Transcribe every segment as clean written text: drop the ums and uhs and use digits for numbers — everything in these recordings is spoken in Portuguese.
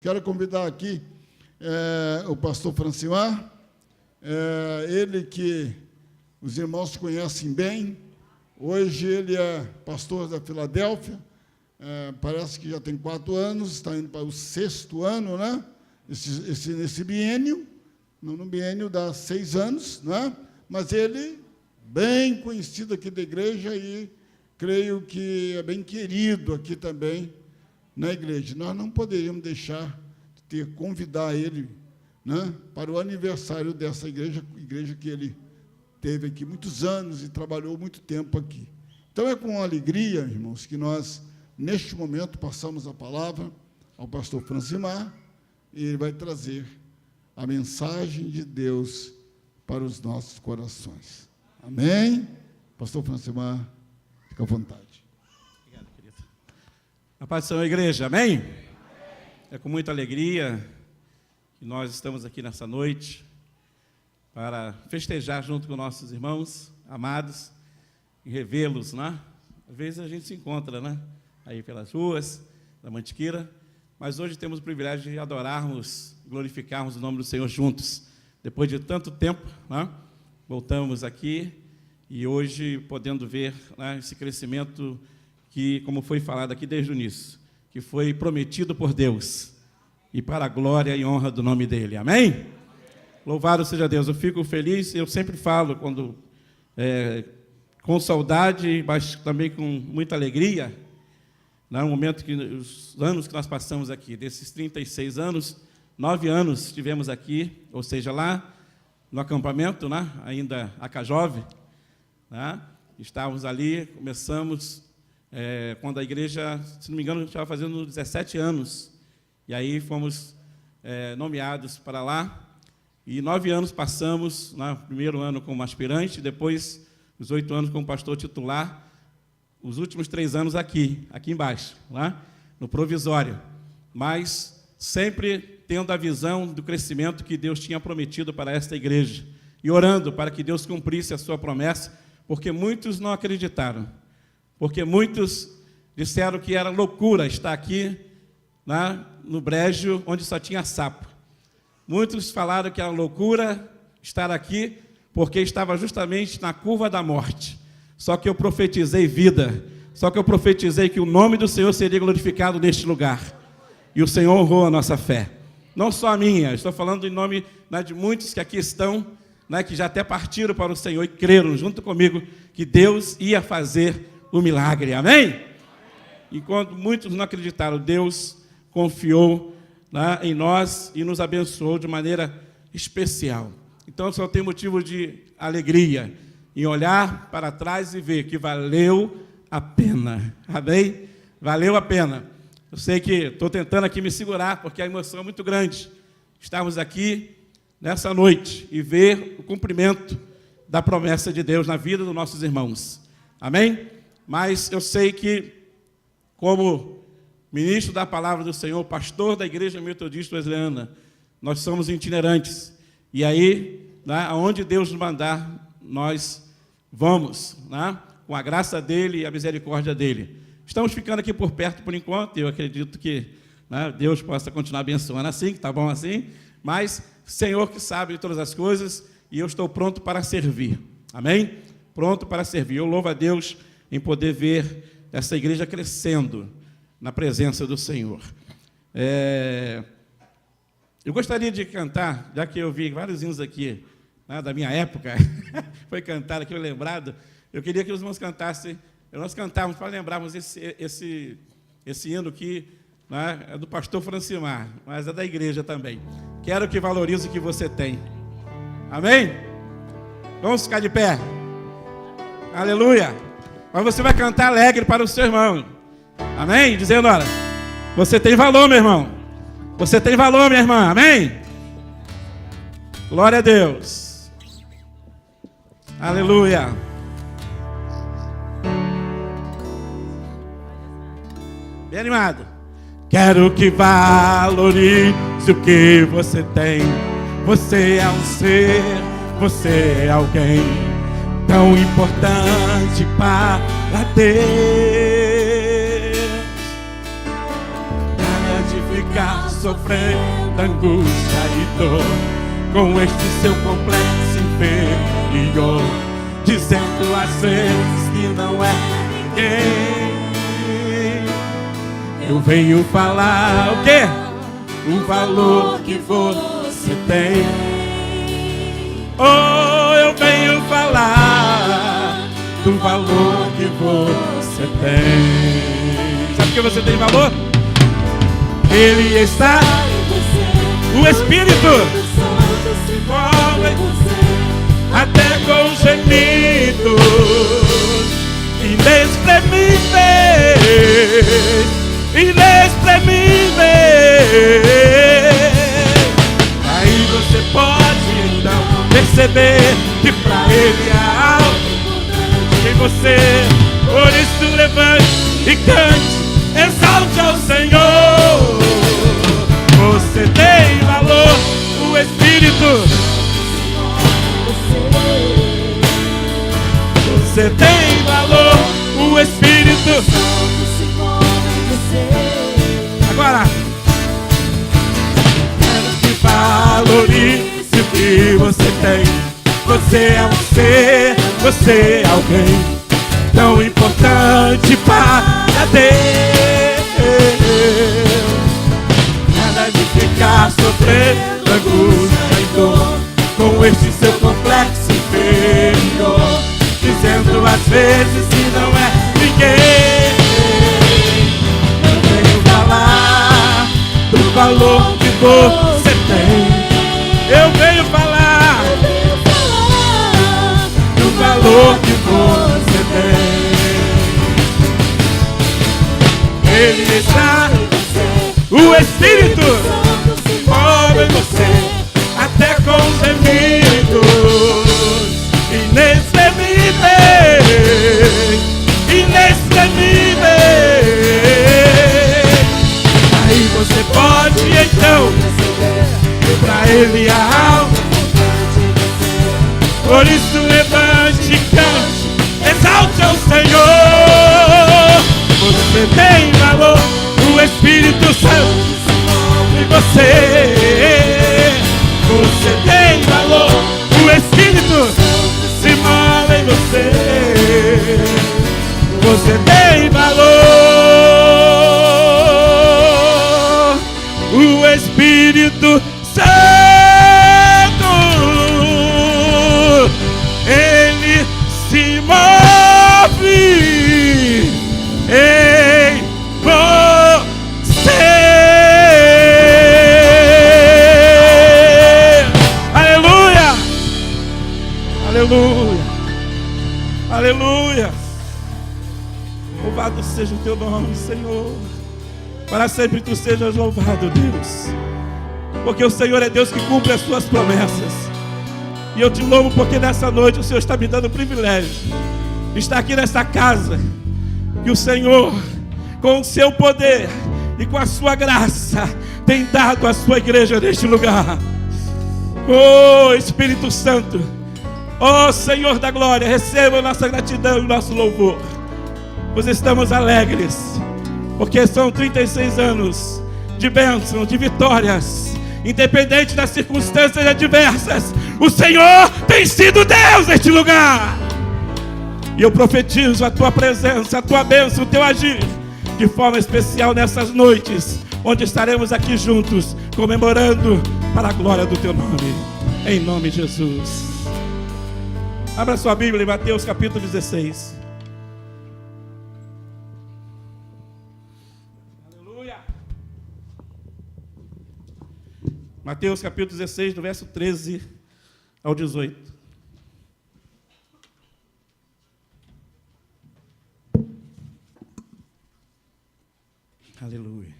Quero convidar aqui o pastor Francimar, ele que os irmãos conhecem bem. Hoje ele é pastor da Filadélfia, parece que já tem 4 anos, está indo para o 6º ano, né? Nesse biênio, no biênio dá 6 anos, né? Mas ele, bem conhecido aqui da igreja, e creio que é bem querido aqui também na igreja. Nós não poderíamos deixar de convidar ele, né, para o aniversário dessa igreja que ele teve aqui muitos anos e trabalhou muito tempo aqui. Então, é com alegria, irmãos, que nós, neste momento, passamos a palavra ao pastor Francimar, e ele vai trazer a mensagem de Deus para os nossos corações. Amém? Pastor Francimar, fica à vontade. Obrigado, querido. A paz do Senhor, igreja, amém? É com muita alegria que nós estamos aqui nessa noite para festejar junto com nossos irmãos amados e revê-los, né? Às vezes a gente se encontra, né? Aí pelas ruas da Mantiqueira, mas hoje temos o privilégio de adorarmos, glorificarmos o nome do Senhor juntos. Depois de tanto tempo, né? Voltamos aqui e hoje podendo ver, né, esse crescimento que, como foi falado aqui desde o início, que foi prometido por Deus e para a glória e honra do nome dEle. Amém? Louvado seja Deus. Eu fico feliz, eu sempre falo, com saudade, mas também com muita alegria, no momento os anos que nós passamos aqui, desses 36 anos, 9 anos estivemos aqui, ou seja, lá no acampamento, né, ainda a Cajove, né, estávamos ali, começamos, quando a igreja, se não me engano, estava fazendo 17 anos, e aí fomos nomeados para lá, e 9 anos passamos, no primeiro ano como aspirante, depois os 8 anos como pastor titular, os últimos 3 anos aqui embaixo, lá no provisório, mas sempre tendo a visão do crescimento que Deus tinha prometido para esta igreja, e orando para que Deus cumprisse a sua promessa, porque muitos não acreditaram, porque muitos disseram que era loucura estar aqui, né, no brejo onde só tinha sapo. Muitos falaram que era loucura estar aqui, porque estava justamente na curva da morte. Só que eu profetizei vida, só que eu profetizei que o nome do Senhor seria glorificado neste lugar. E o Senhor honrou a nossa fé. Não só a minha, estou falando em nome, né, de muitos que aqui estão, né, que já até partiram para o Senhor e creram junto comigo que Deus ia fazer o milagre. Amém? Enquanto muitos não acreditaram, Deus confiou, né, em nós e nos abençoou de maneira especial. Então, só tem motivo de alegria em olhar para trás e ver que valeu a pena. Amém? Valeu a pena. Eu sei que estou tentando aqui me segurar, porque a emoção é muito grande. Estarmos aqui nessa noite e ver o cumprimento da promessa de Deus na vida dos nossos irmãos. Amém? Mas eu sei que, como ministro da palavra do Senhor, pastor da Igreja Metodista Wesleyana, nós somos itinerantes. E aí, né, aonde Deus nos mandar, nós vamos, né, com a graça dEle e a misericórdia dEle. Estamos ficando aqui por perto por enquanto, eu acredito que, né, Deus possa continuar abençoando assim, que está bom assim, mas Senhor que sabe de todas as coisas, e eu estou pronto para servir. Amém? Pronto para servir. Eu louvo a Deus em poder ver essa igreja crescendo na presença do Senhor. Eu gostaria de cantar, já que eu vi vários hinos aqui, né, da minha época, foi cantado aqui, lembrado, eu queria que os irmãos cantassem, nós cantávamos para lembrarmos esse hino que, né, é do pastor Francimar, mas é da igreja também. Quero que valorize o que você tem. Amém? Vamos ficar de pé. Aleluia. Mas você vai cantar alegre para o seu irmão. Amém? Dizendo, olha, você tem valor, meu irmão. Você tem valor, minha irmã. Amém? Glória a Deus. Aleluia. Bem animado. Quero que valorize o que você tem. Você é um ser, você é alguém tão importante para Deus. Para edificar sofrendo angústia e dor, com este seu complexo inferior, dizendo às vezes que não é ninguém. Eu venho falar o quê? O valor que você tem. Oh, eu venho falar do valor que você tem. Sabe que você tem valor? Ele está, o Espírito move até com gemidos inexprimíveis, inexprimíveis. Aí você pode então perceber que pra Ele há algo em você. Por isso levante e cante, exalte ao Senhor. Você tem valor, o Espírito. Você tem valor, o Espírito. Agora, quero que valorize o que você tem. Você é um ser, você é alguém tão importante para Deus. Nada de ficar sofrendo angústia e dor, com este seu complexo inferior, dizendo às vezes que não é ninguém. Eu venho falar do valor que você tem. Eu venho falar do valor que você tem. Ele está, o Espírito move em você até com gemidos inexprimíveis, inexprimíveis. Aí você pode então pra Ele há algo. Por isso levante e cante, exalte ao Senhor. Você tem valor, o Espírito Santo em você. Você tem valor, o Espírito se move em você. Você tem valor, o Espírito Santo, Ele se move em você. Aleluia, aleluia, aleluia. Louvado seja o teu nome, Senhor. Para sempre tu sejas louvado, Deus. Porque o Senhor é Deus que cumpre as suas promessas. E eu te louvo porque nessa noite o Senhor está me dando o privilégio de estar aqui nessa casa. Que o Senhor, com o seu poder e com a sua graça, tem dado à sua igreja neste lugar. Oh Espírito Santo, oh Senhor da glória, receba a nossa gratidão e o nosso louvor. Pois estamos alegres, porque são 36 anos de bênção, de vitórias. Independente das circunstâncias adversas, o Senhor tem sido Deus neste lugar. E eu profetizo a tua presença, a tua bênção, o teu agir, de forma especial nessas noites, onde estaremos aqui juntos, comemorando para a glória do teu nome. Em nome de Jesus. Abra sua Bíblia em Mateus capítulo 16. Mateus capítulo 16, do verso 13 ao 18. Aleluia.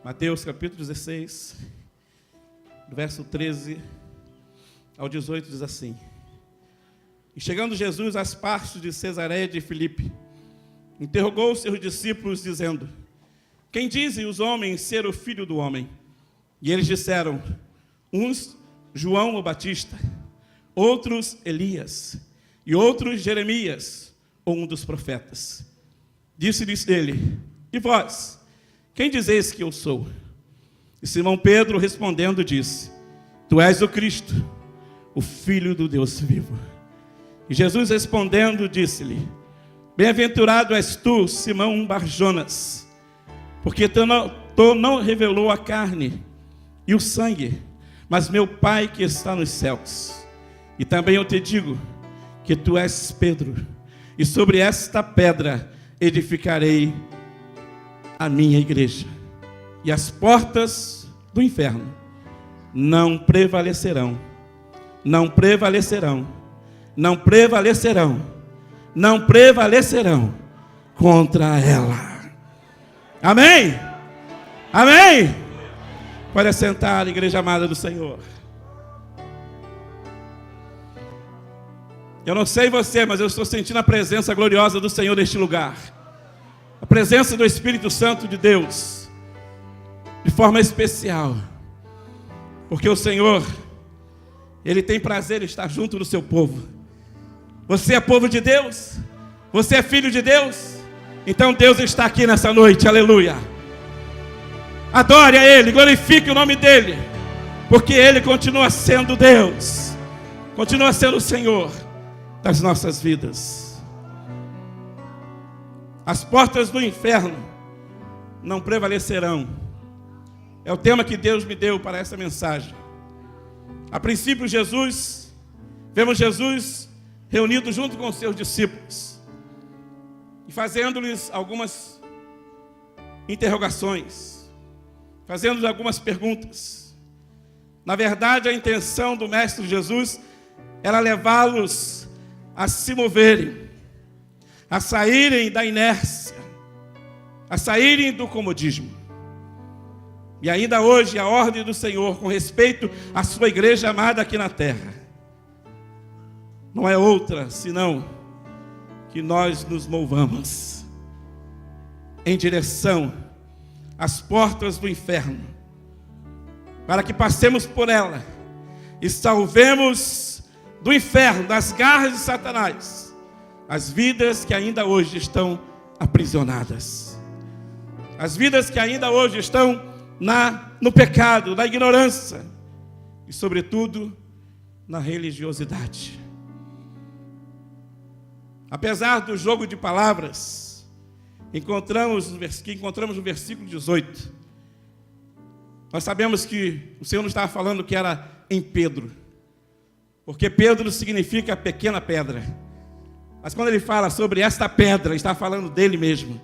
Mateus capítulo 16, do verso 13 ao 18, diz assim: E chegando Jesus às partes de Cesareia de Filipe, interrogou os seus discípulos, dizendo: Quem dizem os homens ser o Filho do Homem? E eles disseram: uns João o Batista, outros Elias, e outros Jeremias, ou um dos profetas. Disse-lhes ele: e vós, quem dizeis que eu sou? E Simão Pedro respondendo disse: tu és o Cristo, o Filho do Deus vivo. E Jesus respondendo disse-lhe: bem-aventurado és tu, Simão Bar-Jonas, porque tu não revelou a carne e o sangue, mas meu Pai que está nos céus. E também eu te digo que tu és Pedro, e sobre esta pedra edificarei a minha igreja, e as portas do inferno não prevalecerão, não prevalecerão, não prevalecerão, não prevalecerão contra ela. Amém? Amém? Pode assentar, igreja amada do Senhor. Eu não sei você, mas eu estou sentindo a presença gloriosa do Senhor neste lugar. A presença do Espírito Santo de Deus, de forma especial. Porque o Senhor, Ele tem prazer em estar junto do seu povo. Você é povo de Deus? Você é filho de Deus? Então Deus está aqui nessa noite, aleluia. Adore a Ele, glorifique o nome dEle, porque Ele continua sendo Deus, continua sendo o Senhor das nossas vidas. As portas do inferno não prevalecerão. É o tema que Deus me deu para essa mensagem. A princípio, vemos Jesus reunido junto com os seus discípulos e fazendo-lhes algumas interrogações, fazendo-lhes algumas perguntas. Na verdade, a intenção do Mestre Jesus era levá-los a se moverem, a saírem da inércia, a saírem do comodismo. E ainda hoje a ordem do Senhor com respeito à sua igreja amada aqui na terra não é outra senão que nós nos movamos em direção às portas do inferno, para que passemos por ela e salvemos do inferno, das garras de Satanás, as vidas que ainda hoje estão aprisionadas, as vidas que ainda hoje estão no pecado, na ignorância e, sobretudo, na religiosidade. Apesar do jogo de palavras, encontramos no versículo 18, nós sabemos que o Senhor não estava falando que era em Pedro, porque Pedro significa pequena pedra. Mas quando ele fala sobre esta pedra, ele está falando dele mesmo,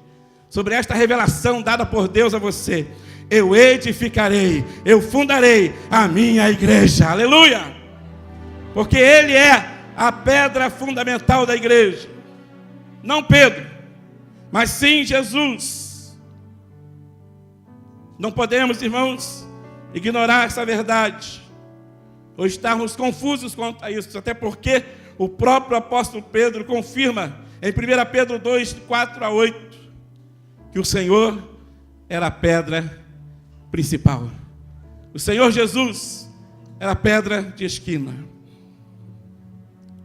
sobre esta revelação dada por Deus a você. Eu edificarei, eu fundarei a minha igreja, aleluia, porque Ele é a pedra fundamental da igreja, não Pedro, mas sim Jesus. Não podemos, irmãos, ignorar essa verdade, ou estarmos confusos quanto a isso, até porque o próprio apóstolo Pedro confirma em 1 Pedro 2, 4 a 8, que o Senhor era a pedra principal. O Senhor Jesus era a pedra de esquina.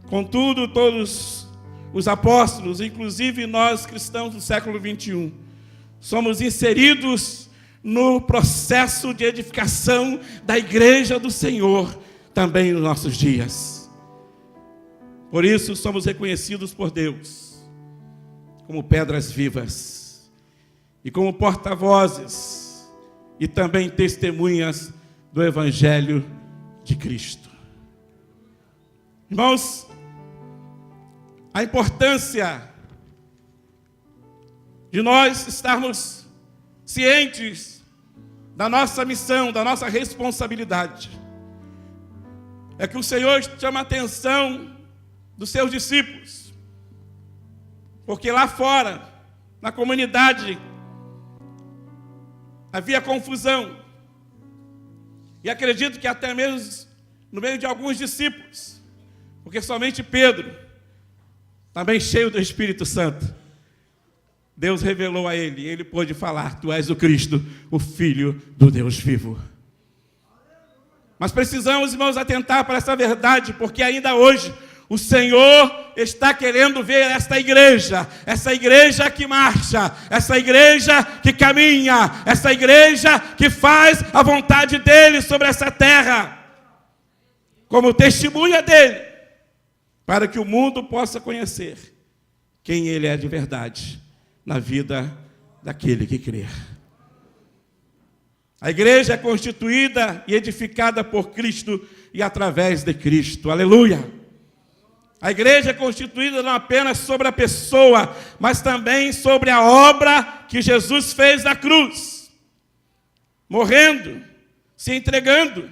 Contudo, todos os apóstolos, inclusive nós cristãos do século 21, somos inseridos no processo de edificação da igreja do Senhor também nos nossos dias. Por isso somos reconhecidos por Deus como pedras vivas e como porta-vozes e também testemunhas do Evangelho de Cristo. Irmãos, a importância de nós estarmos cientes da nossa missão, da nossa responsabilidade, é que o Senhor chama a atenção dos seus discípulos, porque lá fora, na comunidade, havia confusão, e acredito que até mesmo no meio de alguns discípulos, porque somente Pedro, também cheio do Espírito Santo, Deus revelou a ele, e ele pôde falar: tu és o Cristo, o Filho do Deus vivo. Mas precisamos, irmãos, atentar para essa verdade, porque ainda hoje O Senhor está querendo ver essa igreja que marcha, essa igreja que caminha, essa igreja que faz a vontade dele sobre essa terra, como testemunha dele, para que o mundo possa conhecer quem ele é de verdade na vida daquele que crer. A igreja é constituída e edificada por Cristo e através de Cristo. Aleluia! A igreja é constituída não apenas sobre a pessoa, mas também sobre a obra que Jesus fez na cruz, morrendo, se entregando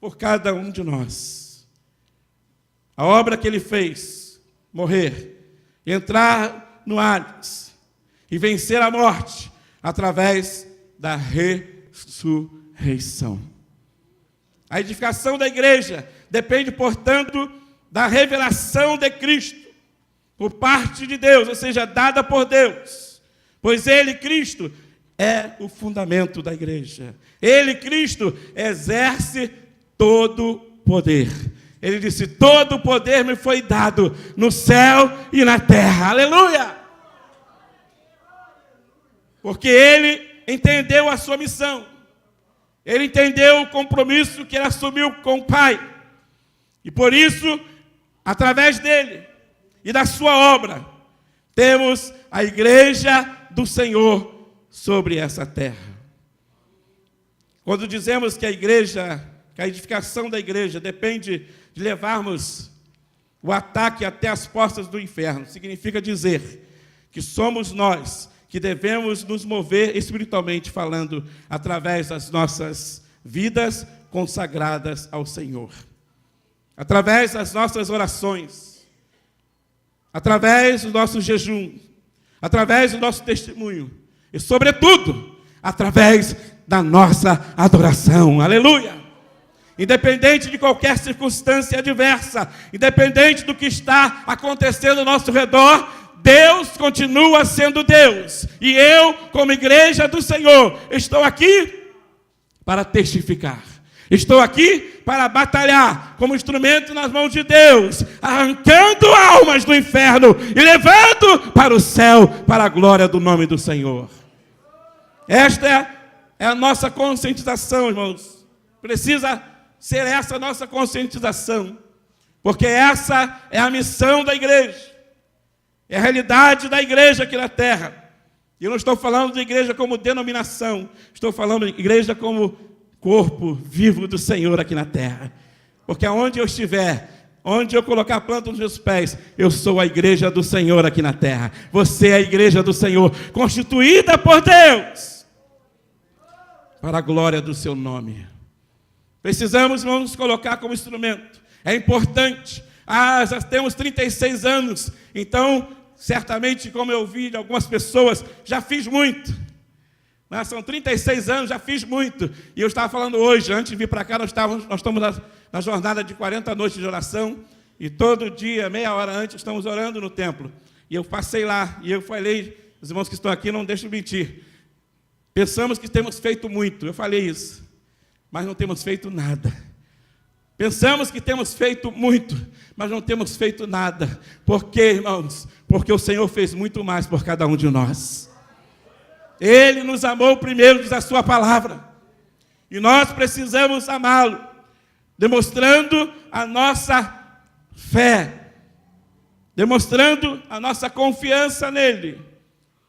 por cada um de nós. A obra que ele fez, morrer, entrar no Hades e vencer a morte através da ressurreição. A edificação da igreja depende, portanto, da revelação de Cristo por parte de Deus, ou seja, dada por Deus. Pois ele, Cristo, é o fundamento da igreja. Ele, Cristo, exerce todo o poder. Ele disse: todo o poder me foi dado no céu e na terra. Aleluia! Porque ele entendeu a sua missão. Ele entendeu o compromisso que ele assumiu com o Pai. E por isso, através dele e da sua obra, temos a igreja do Senhor sobre essa terra. Quando dizemos que a edificação da igreja depende de levarmos o ataque até as portas do inferno, significa dizer que somos nós que devemos nos mover espiritualmente falando, através das nossas vidas consagradas ao Senhor. Através das nossas orações, através do nosso jejum, através do nosso testemunho e, sobretudo, através da nossa adoração. Aleluia! Independente de qualquer circunstância adversa, independente do que está acontecendo ao nosso redor, Deus continua sendo Deus. E eu, como igreja do Senhor, estou aqui para testificar. Estou aqui para batalhar como instrumento nas mãos de Deus, arrancando almas do inferno e levando para o céu, para a glória do nome do Senhor. Esta é a nossa conscientização, irmãos. Precisa ser essa a nossa conscientização, porque essa é a missão da igreja, é a realidade da igreja aqui na terra. E eu não estou falando de igreja como denominação, estou falando de igreja como corpo vivo do Senhor aqui na terra. Porque aonde eu estiver, onde eu colocar a planta nos meus pés, eu sou a igreja do Senhor aqui na terra. Você é a igreja do Senhor, constituída por Deus, para a glória do seu nome. Precisamos nos colocar como instrumento. É importante. Já temos 36 anos, então, certamente, como eu vi de algumas pessoas, já fiz muito. São 36 anos, já fiz muito. E eu estava falando hoje, antes de vir para cá, nós estamos na jornada de 40 noites de oração. E todo dia, meia hora antes, estamos orando no templo. E eu passei lá, e eu falei, os irmãos que estão aqui não deixam mentir. Pensamos que temos feito muito, eu falei isso. Mas não temos feito nada. Pensamos que temos feito muito, mas não temos feito nada. Por quê, irmãos? Porque o Senhor fez muito mais por cada um de nós. Ele nos amou primeiro, diz a sua palavra. E nós precisamos amá-lo, demonstrando a nossa fé, demonstrando a nossa confiança nele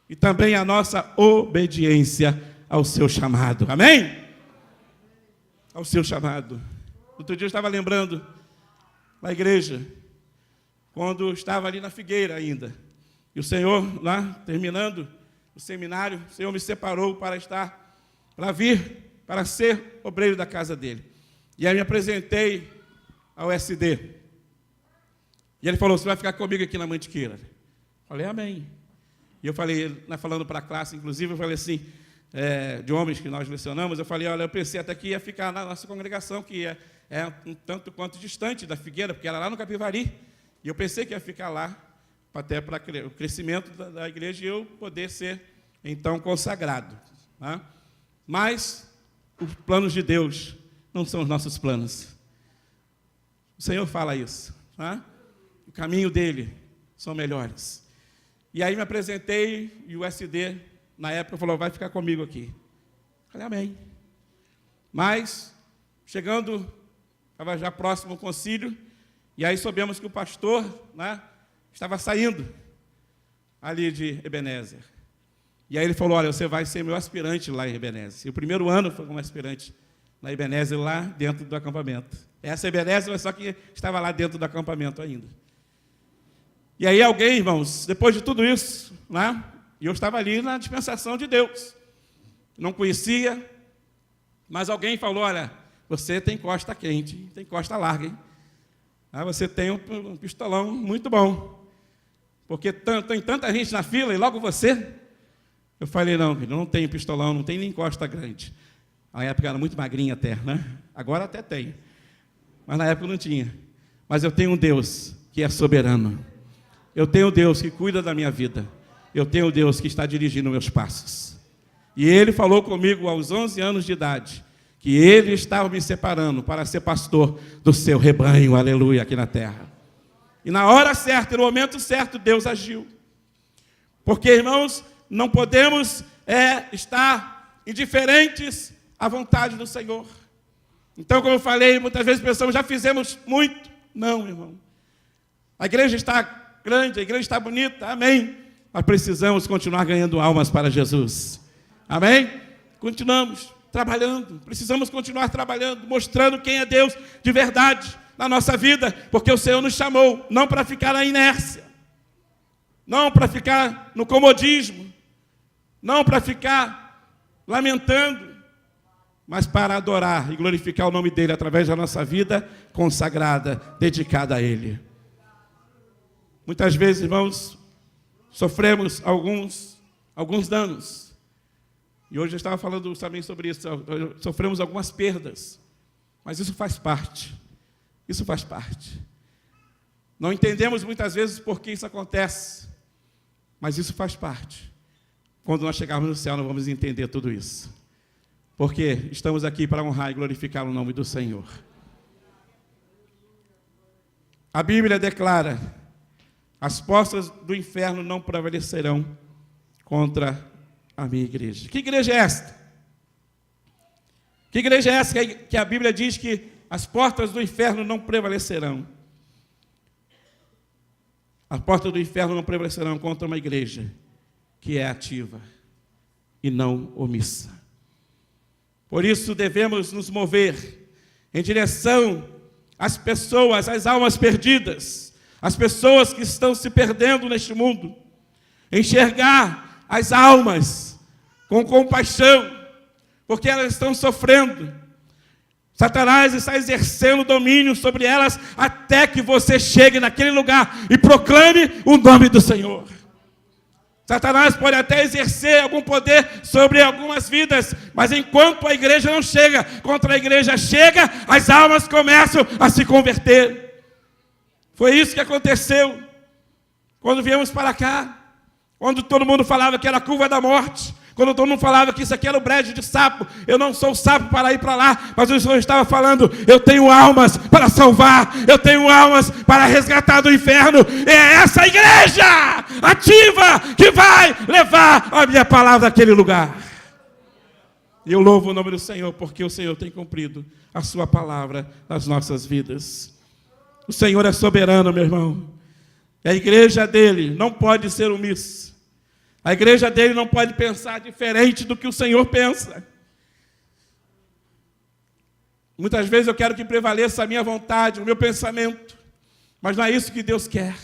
e também a nossa obediência ao seu chamado. Amém? Ao seu chamado. Outro dia eu estava lembrando na igreja, quando estava ali na Figueira ainda, e o Senhor lá, terminando o seminário, o Senhor me separou para vir, para ser obreiro da casa dele. E aí me apresentei ao SD. E ele falou: você vai ficar comigo aqui na Mantiqueira? Falei: amém. E eu falei, falando para a classe, inclusive, eu falei assim, de homens que nós lecionamos, eu falei: olha, eu pensei até que ia ficar na nossa congregação, que é um tanto quanto distante da Figueira, porque era lá no Capivari. E eu pensei que ia ficar lá, até para o crescimento da igreja e eu poder ser, então, consagrado. Tá? Mas os planos de Deus não são os nossos planos. O Senhor fala isso. né? O caminho dele são melhores. E aí me apresentei e o SD, na época, falou, vai ficar comigo aqui. Falei, amém. Mas, chegando, estava já próximo ao concílio, e aí soubemos que o pastor, né, estava saindo ali de Ebenezer. E aí ele falou, olha, você vai ser meu aspirante lá em Ebenezer. E o primeiro ano foi como aspirante na Ebenezer, lá dentro do acampamento. Essa Ebenezer, só que estava lá dentro do acampamento ainda. E aí alguém, irmãos, depois de tudo isso, né, e eu estava ali na dispensação de Deus, não conhecia, mas alguém falou, olha, você tem costa quente, tem costa larga, hein? Ah, você tem um pistolão muito bom, porque tem tanta gente na fila e logo você. Eu falei, não, filho, não tenho pistolão, não tenho nem costa grande. Na época era muito magrinha até, né? Agora até tem, mas na época não tinha. Mas eu tenho um Deus que é soberano. Eu tenho um Deus que cuida da minha vida. Eu tenho um Deus que está dirigindo meus passos. E Ele falou comigo aos 11 anos de idade, que Ele estava me separando para ser pastor do seu rebanho, aleluia, aqui na terra. E na hora certa, no momento certo, Deus agiu. Porque, irmãos, não podemos estar indiferentes à vontade do Senhor. Então, como eu falei, muitas vezes pensamos, já fizemos muito. Não, irmão. A igreja está grande, a igreja está bonita, amém. Mas precisamos continuar ganhando almas para Jesus. Amém? Continuamos trabalhando, precisamos continuar trabalhando, mostrando quem é Deus de verdade na nossa vida, porque o Senhor nos chamou, não para ficar na inércia, não para ficar no comodismo, não para ficar lamentando, mas para adorar e glorificar o nome dEle através da nossa vida consagrada, dedicada a Ele. Muitas vezes, irmãos, sofremos alguns danos. E hoje eu estava falando também sobre isso. Sofremos algumas perdas. Mas isso faz parte. Isso faz parte. Não entendemos muitas vezes por que isso acontece. Mas isso faz parte. Quando nós chegarmos no céu, nós vamos entender tudo isso. Porque estamos aqui para honrar e glorificar o nome do Senhor. A Bíblia declara: as portas do inferno não prevalecerão contra a minha igreja. Que igreja é esta? Que igreja é essa que a Bíblia diz que as portas do inferno não prevalecerão? As portas do inferno não prevalecerão contra uma igreja que é ativa e não omissa. Por isso devemos nos mover em direção às pessoas, às almas perdidas, as pessoas que estão se perdendo neste mundo, enxergar as almas com compaixão, porque elas estão sofrendo. Satanás está exercendo domínio sobre elas até que você chegue naquele lugar e proclame o nome do Senhor. Satanás pode até exercer algum poder sobre algumas vidas, mas enquanto a igreja não chega, contra a igreja chega, as almas começam a se converter. Foi isso que aconteceu quando viemos para cá, quando todo mundo falava que era a curva da morte, quando todo mundo falava que isso aqui era o brejo de sapo. Eu não sou sapo para ir para lá, mas o Senhor estava falando, eu tenho almas para salvar, eu tenho almas para resgatar do inferno. É essa igreja ativa que vai levar a minha palavra àquele lugar. E eu louvo o nome do Senhor, porque o Senhor tem cumprido a sua palavra nas nossas vidas. O Senhor é soberano, meu irmão. A igreja dele não pode ser omissa. A igreja dele não pode pensar diferente do que o Senhor pensa. Muitas vezes eu quero que prevaleça a minha vontade, o meu pensamento, mas não é isso que Deus quer.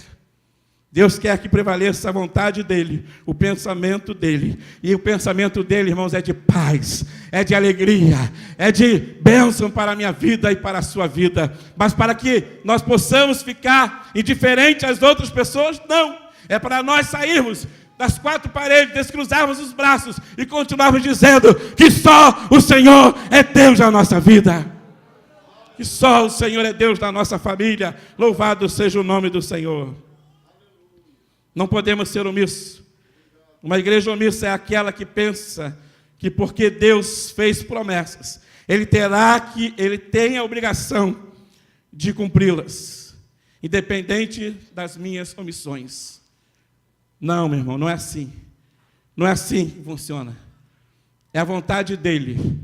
Deus quer que prevaleça a vontade dele, o pensamento dele. E o pensamento dele, irmãos, é de paz, é de alegria, é de bênção para a minha vida e para a sua vida. Mas para que nós possamos ficar indiferentes às outras pessoas, não. É para nós sairmos das quatro paredes, descruzarmos os braços e continuarmos dizendo que só o Senhor é Deus na nossa vida. Que só o Senhor é Deus na nossa família. Louvado seja o nome do Senhor. Não podemos ser omissos. Uma igreja omissa é aquela que pensa que porque Deus fez promessas, Ele tem a obrigação de cumpri-las. independente das minhas omissões. Não, meu irmão, não é assim. Não é assim que funciona. É a vontade dele,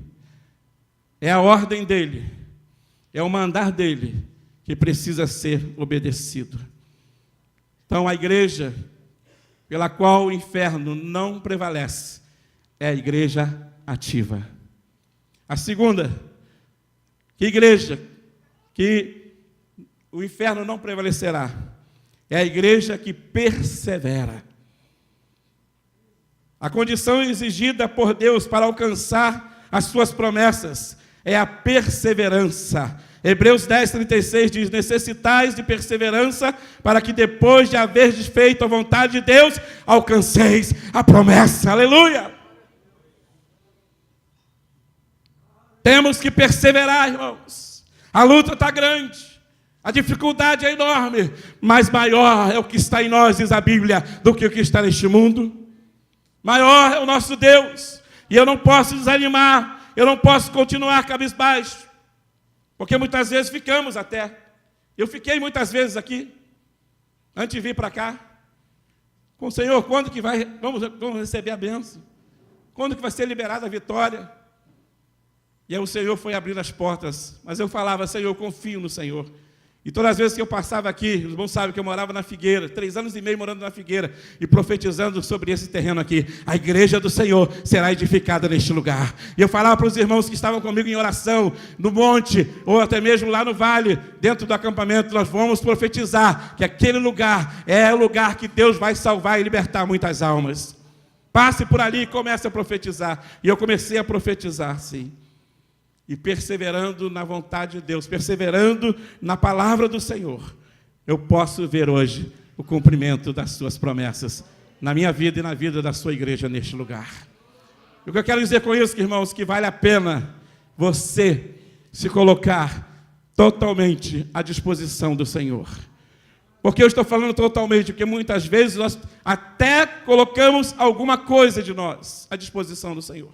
é a ordem dele, é o mandar dele que precisa ser obedecido. Então, a igreja pela qual o inferno não prevalece é a igreja ativa. A segunda, que igreja que o inferno não prevalecerá, é a igreja que persevera. A condição exigida por Deus para alcançar as suas promessas é a perseverança. Hebreus 10:36 diz: necessitais de perseverança, para que depois de haverdes feito a vontade de Deus, alcanceis a promessa. Aleluia! Temos que perseverar, irmãos. A luta está grande, a dificuldade é enorme, mas maior é o que está em nós, diz a Bíblia, do que o que está neste mundo. Maior é o nosso Deus, e eu não posso desanimar, eu não posso continuar cabisbaixo, porque muitas vezes ficamos até. Eu fiquei muitas vezes aqui, antes de vir para cá, com o Senhor, quando que vamos receber a bênção? Quando que vai ser liberada a vitória? E aí o Senhor foi abrindo as portas, mas eu falava: Senhor, eu confio no Senhor. E todas as vezes que eu passava aqui, os irmãos sabem que eu morava na Figueira, 3 anos e meio morando na Figueira, e profetizando sobre esse terreno aqui: a igreja do Senhor será edificada neste lugar. E eu falava para os irmãos que estavam comigo em oração, no monte, ou até mesmo lá no vale, dentro do acampamento, nós vamos profetizar que aquele lugar é o lugar que Deus vai salvar e libertar muitas almas. Passe por ali e comece a profetizar. E eu comecei a profetizar, sim. E perseverando na vontade de Deus, perseverando na palavra do Senhor, eu posso ver hoje o cumprimento das suas promessas na minha vida e na vida da sua igreja neste lugar. E o que eu quero dizer com isso, irmãos, que vale a pena você se colocar totalmente à disposição do Senhor. Porque eu estou falando totalmente, porque muitas vezes nós até colocamos alguma coisa de nós à disposição do Senhor.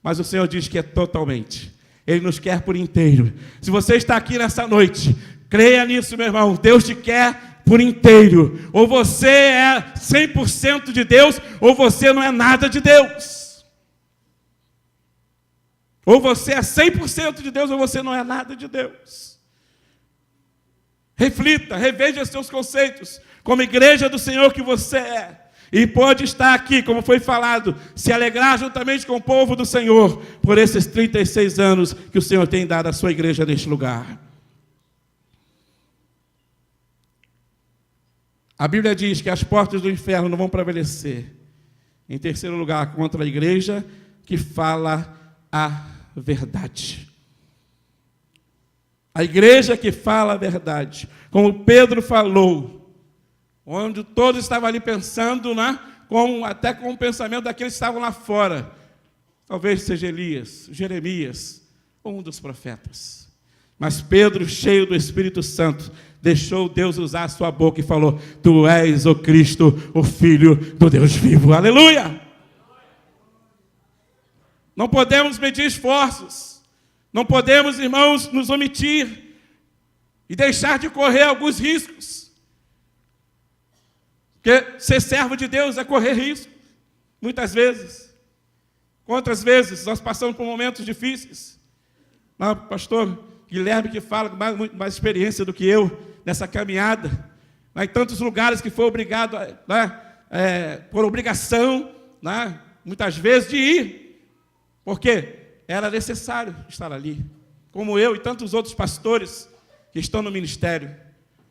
Mas o Senhor diz que é totalmente. Ele nos quer por inteiro. Se você está aqui nessa noite, creia nisso, meu irmão. Deus te quer por inteiro. Ou você é 100% de Deus, ou você não é nada de Deus. Ou você é 100% de Deus, ou você não é nada de Deus. Reflita, reveja seus conceitos, como igreja do Senhor que você é. E pode estar aqui, como foi falado, se alegrar juntamente com o povo do Senhor, por esses 36 anos que o Senhor tem dado à sua igreja neste lugar. A Bíblia diz que as portas do inferno não vão prevalecer. Em terceiro lugar, contra a igreja que fala a verdade. A igreja que fala a verdade. Como Pedro falou, onde todos estavam ali pensando, né, até com o pensamento daqueles que estavam lá fora. Talvez seja Elias, Jeremias, ou um dos profetas. Mas Pedro, cheio do Espírito Santo, deixou Deus usar a sua boca e falou: tu és o Cristo, o Filho do Deus vivo. Aleluia! Não podemos medir esforços. Não podemos, irmãos, nos omitir e deixar de correr alguns riscos. Porque ser servo de Deus é correr risco, muitas vezes. Quantas vezes nós passamos por momentos difíceis? O pastor Guilherme, que fala com muito mais experiência do que eu, nessa caminhada, em tantos lugares que foi obrigado, por obrigação, muitas vezes, de ir, porque era necessário estar ali, como eu e tantos outros pastores que estão no ministério,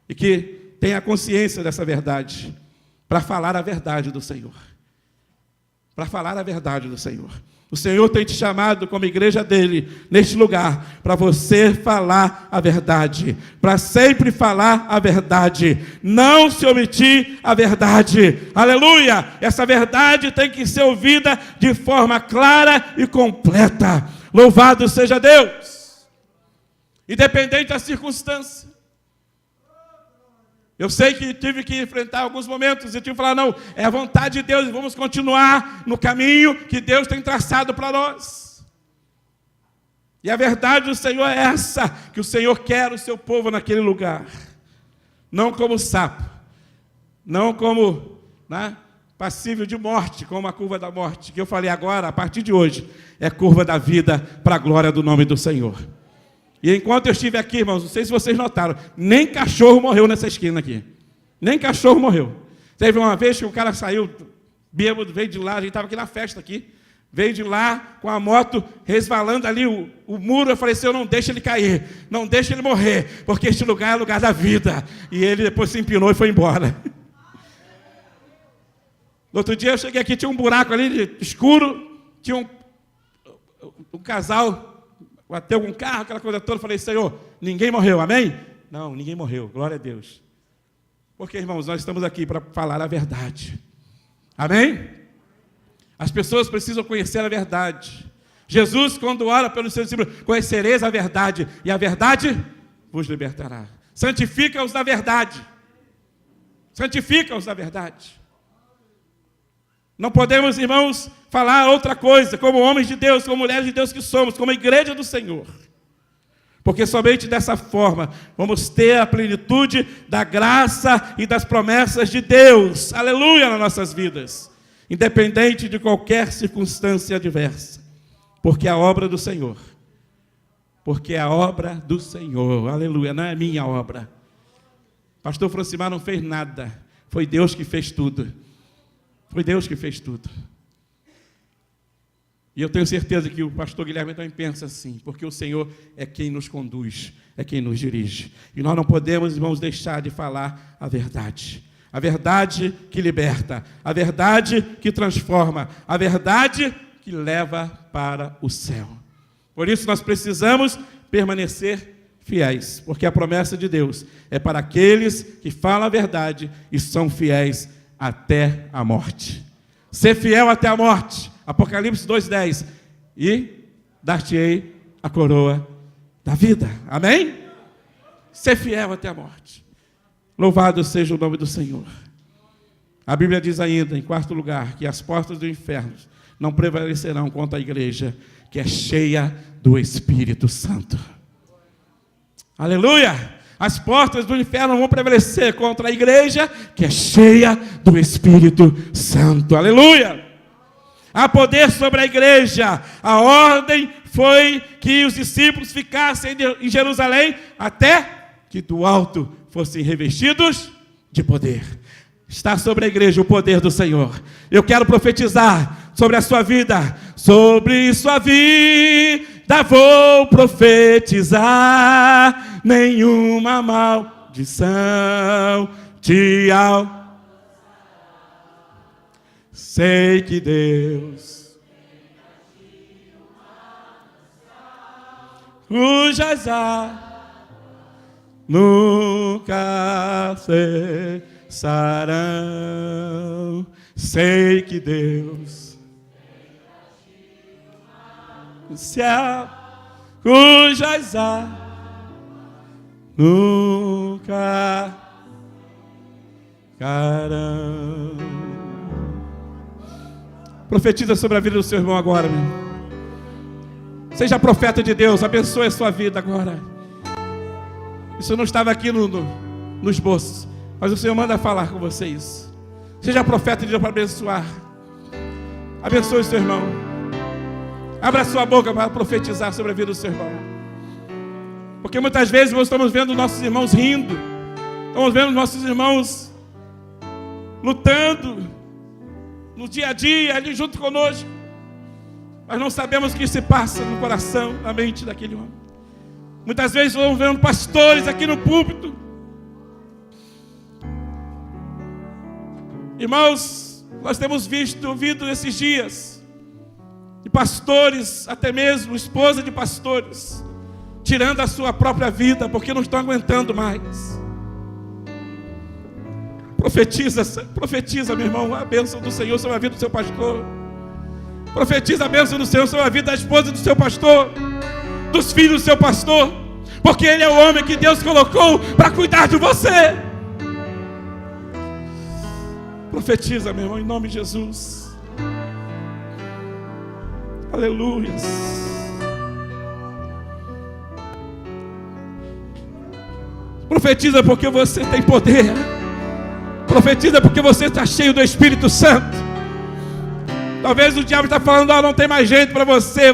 e que têm a consciência dessa verdade, para falar a verdade do Senhor. Para falar a verdade do Senhor. O Senhor tem te chamado como igreja dele, neste lugar, para você falar a verdade. Para sempre falar a verdade. Não se omitir a verdade. Aleluia! Essa verdade tem que ser ouvida de forma clara e completa. Louvado seja Deus! Independente da circunstância. Eu sei que tive que enfrentar alguns momentos e tive que falar: não, é a vontade de Deus, vamos continuar no caminho que Deus tem traçado para nós. E a verdade do Senhor é essa, que o Senhor quer o seu povo naquele lugar. não como sapo, não como, né, passível de morte, como a curva da morte, que eu falei agora, a partir de hoje, é curva da vida para a glória do nome do Senhor. E enquanto eu estive aqui, irmãos, não sei se vocês notaram, nem cachorro morreu nessa esquina aqui. Nem cachorro morreu. Teve uma vez que o cara saiu bêbado, veio de lá, a gente estava aqui na festa aqui, veio de lá com a moto resvalando ali o muro. Eu falei assim, eu não deixo ele cair, não deixo ele morrer, porque este lugar é lugar da vida. E ele depois se empinou e foi embora. No outro dia eu cheguei aqui, tinha um buraco ali escuro, tinha um casal, bateu com um carro, aquela coisa toda. Eu falei, Senhor, ninguém morreu, amém? Não, ninguém morreu, glória a Deus. Porque, irmãos, nós estamos aqui para falar a verdade. Amém? As pessoas precisam conhecer a verdade. Jesus, quando ora pelos seus discípulos, conhecereis a verdade, e a verdade vos libertará. Santifica-os na verdade. Santifica-os na verdade. Não podemos, irmãos, falar outra coisa, como homens de Deus, como mulheres de Deus que somos, como a igreja do Senhor. Porque somente dessa forma vamos ter a plenitude da graça e das promessas de Deus, aleluia, nas nossas vidas, independente de qualquer circunstância adversa, porque é a obra do Senhor, aleluia, não é minha obra. Pastor Francimar não fez nada, foi Deus que fez tudo. Foi Deus que fez tudo. E eu tenho certeza que o pastor Guilherme também pensa assim, porque o Senhor é quem nos conduz, é quem nos dirige. E nós não podemos, irmãos, deixar de falar a verdade. A verdade que liberta, a verdade que transforma, a verdade que leva para o céu. Por isso nós precisamos permanecer fiéis, porque a promessa de Deus é para aqueles que falam a verdade e são fiéis até a morte. Ser fiel até a morte. Apocalipse 2:10. E dar-te-ei a coroa da vida. Amém? Ser fiel até a morte. Louvado seja o nome do Senhor. A Bíblia diz ainda, em quarto lugar, que as portas do inferno não prevalecerão contra a igreja que é cheia do Espírito Santo. Aleluia! As portas do inferno vão prevalecer contra a igreja que é cheia do Espírito Santo. Aleluia! Há poder sobre a igreja. A ordem foi que os discípulos ficassem em Jerusalém até que do alto fossem revestidos de poder. Está sobre a igreja o poder do Senhor. Eu quero profetizar sobre a sua vida. Sobre sua vida vou profetizar. Nenhuma maldição te alcançará. Sei que Deus cujas águas nunca cessarão. Sei que Deus céu cujas águas nunca carão. Profetiza sobre a vida do seu irmão agora, meu. Seja profeta de Deus, abençoe a sua vida agora. Isso não estava aqui no esboço, mas o Senhor manda falar com vocês. Seja profeta de Deus para abençoar. Abençoe o seu irmão. Abra a sua boca para profetizar sobre a vida do seu irmão. Porque muitas vezes nós estamos vendo nossos irmãos rindo, estamos vendo nossos irmãos lutando no dia a dia, ali junto conosco, mas não sabemos o que se passa no coração, na mente daquele homem. Muitas vezes estamos vendo pastores aqui no púlpito. Irmãos, nós temos ouvido esses dias de pastores, até mesmo esposa de pastores, tirando a sua própria vida, porque não estão aguentando mais. Profetiza, meu irmão, a bênção do Senhor sobre a vida do seu pastor. Profetiza a bênção do Senhor sobre a vida da esposa do seu pastor, dos filhos do seu pastor, porque ele é o homem que Deus colocou para cuidar de você. Profetiza, meu irmão, em nome de Jesus. Aleluia. Profetiza porque você tem poder. Profetiza porque você está cheio do Espírito Santo. Talvez o diabo está falando: não tem mais jeito para você.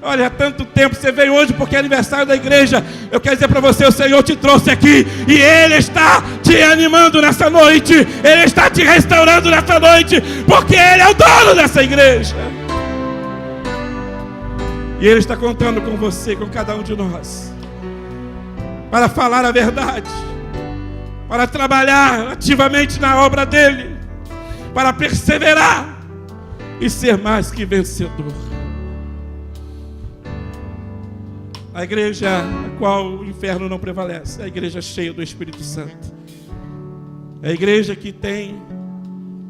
Olha, há tanto tempo, você veio hoje porque é aniversário da igreja. Eu quero dizer para você, o Senhor te trouxe aqui e Ele está te animando nessa noite. Ele está te restaurando nessa noite, porque Ele é o dono dessa igreja. E Ele está contando com você, com cada um de nós, para falar a verdade, para trabalhar ativamente na obra dEle, para perseverar e ser mais que vencedor. A igreja a qual o inferno não prevalece, é a igreja cheia do Espírito Santo. É a igreja que tem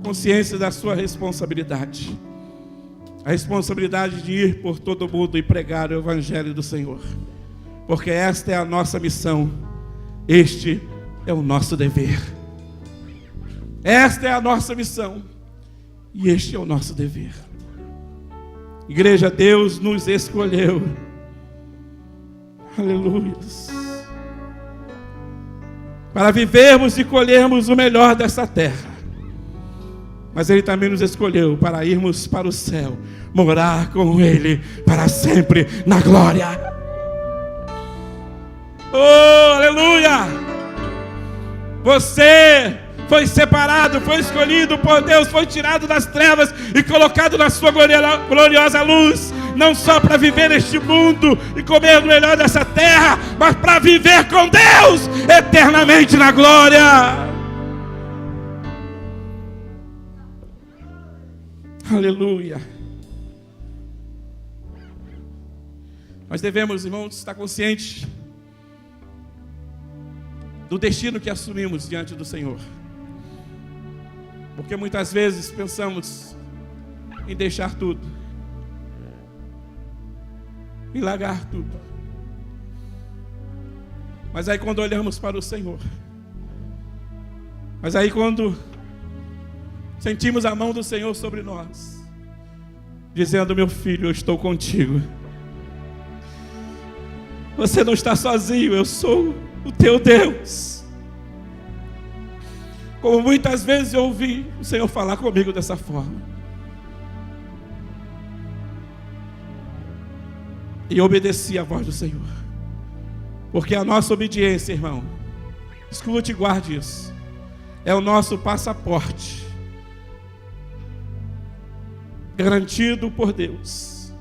consciência da sua responsabilidade. A responsabilidade de ir por todo mundo e pregar o Evangelho do Senhor. Porque esta é a nossa missão. Este é o nosso dever. Esta é a nossa missão. E este é o nosso dever. Igreja, Deus nos escolheu. Aleluia. Para vivermos e colhermos o melhor dessa terra. Mas Ele também nos escolheu para irmos para o céu, morar com Ele para sempre na glória. Oh, aleluia! Você foi separado, foi escolhido por Deus, foi tirado das trevas e colocado na sua gloriosa luz. Não só para viver neste mundo e comer o melhor dessa terra, mas para viver com Deus eternamente na glória. Aleluia. Nós devemos, irmãos, estar conscientes do destino que assumimos diante do Senhor. Porque muitas vezes pensamos em deixar tudo, em largar tudo. Mas aí quando olhamos para o Senhor, mas aí quando sentimos a mão do Senhor sobre nós, dizendo: meu filho, eu estou contigo. Você não está sozinho, eu sou o teu Deus. Como muitas vezes eu ouvi o Senhor falar comigo dessa forma. E obedeci à voz do Senhor. Porque a nossa obediência, irmão, escute e guarde isso, é o nosso passaporte garantido por Deus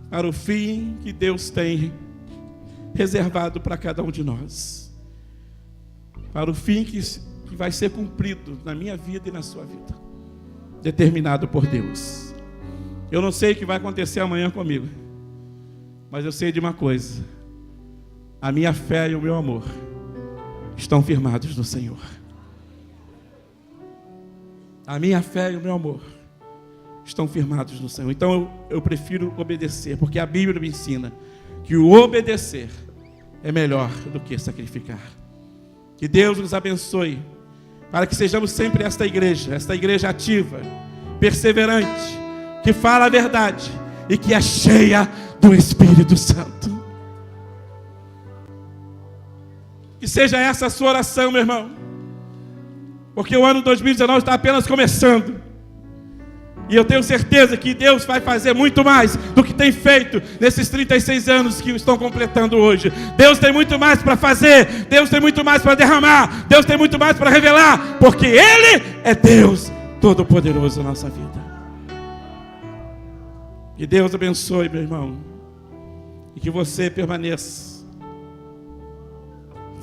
para o fim que Deus tem reservado para cada um de nós, para o fim que vai ser cumprido na minha vida e na sua vida, determinado por Deus. Eu não sei o que vai acontecer amanhã comigo, mas eu sei de uma coisa: a minha fé e o meu amor estão firmados no Senhor. A minha fé e o meu amor estão firmados no Senhor. Então eu prefiro obedecer, porque a Bíblia me ensina que o obedecer é melhor do que sacrificar. Que Deus nos abençoe, para que sejamos sempre esta igreja ativa, perseverante, que fala a verdade e que é cheia do Espírito Santo. Que seja essa a sua oração, meu irmão, porque o ano 2019 está apenas começando. E eu tenho certeza que Deus vai fazer muito mais do que tem feito nesses 36 anos que estão completando hoje. Deus tem muito mais para fazer, Deus tem muito mais para derramar, Deus tem muito mais para revelar, porque Ele é Deus Todo-Poderoso na nossa vida. Que Deus abençoe, meu irmão, e que você permaneça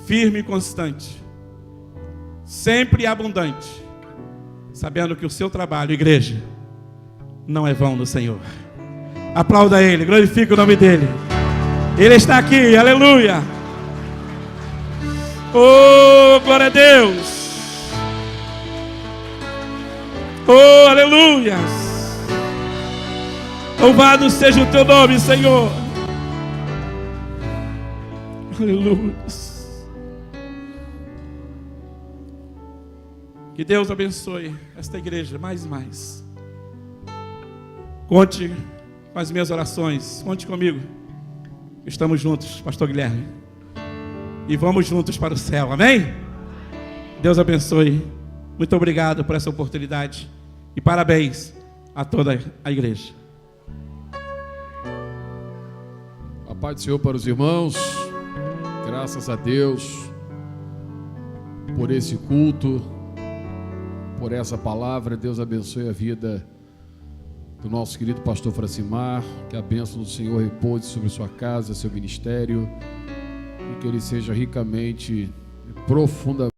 firme e constante, sempre abundante, sabendo que o seu trabalho, igreja, não é vão no Senhor. Aplauda Ele, glorifique o nome dEle. Ele está aqui, aleluia. Oh, glória a Deus. Oh, aleluia. Louvado seja o teu nome, Senhor. Aleluia. Que Deus abençoe esta igreja mais e mais. Conte com as minhas orações. Conte comigo. Estamos juntos, pastor Guilherme. e vamos juntos para o céu, amém? Deus abençoe. Muito obrigado por essa oportunidade e parabéns a toda a igreja. A paz do Senhor para os irmãos. Graças a Deus por esse culto, por essa palavra. Deus abençoe a vida do nosso querido pastor Francimar. Que a bênção do Senhor repouse sobre sua casa, seu ministério, e que ele seja ricamente, profundamente